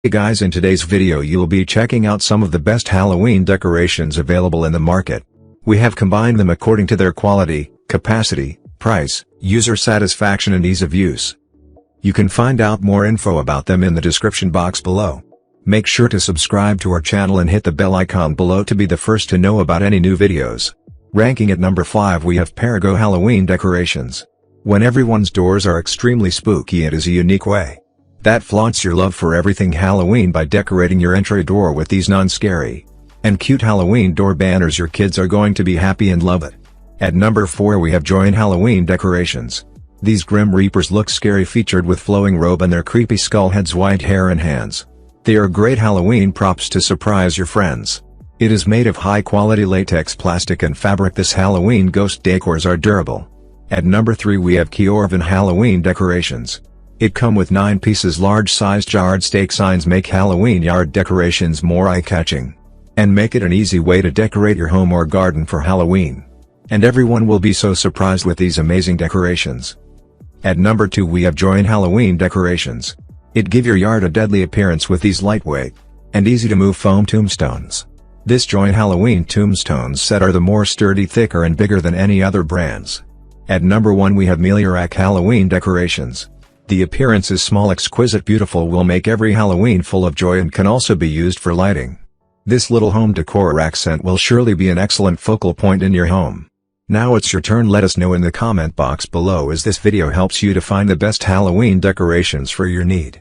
Hey guys, in today's video you'll be checking out some of the best Halloween decorations available in the market. We have combined them according to their quality, capacity, price, user satisfaction and ease of use. You can find out more info about them in the description box below. Make sure to subscribe to our channel and hit the bell icon below to be the first to know about any new videos. Ranking at number 5 we have Perigo Halloween decorations. When everyone's doors are extremely spooky, it is a unique way that flaunts your love for everything Halloween by decorating your entry door with these non-scary and cute Halloween door banners. Your kids are going to be happy and love it. At number 4 we have Join Halloween decorations. These Grim Reapers look scary, featured with flowing robe and their creepy skull heads, white hair and hands. They are great Halloween props to surprise your friends. It is made of high-quality latex, plastic and fabric. This Halloween ghost decors are durable. At number 3 we have Kjorven Halloween decorations. It come with 9 pieces. Large-sized yardstake signs make Halloween yard decorations more eye-catching and make it an easy way to decorate your home or garden for Halloween. And everyone will be so surprised with these amazing decorations. At number 2 we have Join Halloween decorations. It give your yard a deadly appearance with these lightweight and easy to move foam tombstones. This Join Halloween tombstones set are the more sturdy, thicker and bigger than any other brands. At number 1 we have Meliorach Halloween decorations. The appearance is small, exquisite, beautiful, will make every Halloween full of joy and can also be used for lighting. This little home decor accent will surely be an excellent focal point in your home. Now it's your turn. Let us know in the comment box below as this video helps you to find the best Halloween decorations for your need.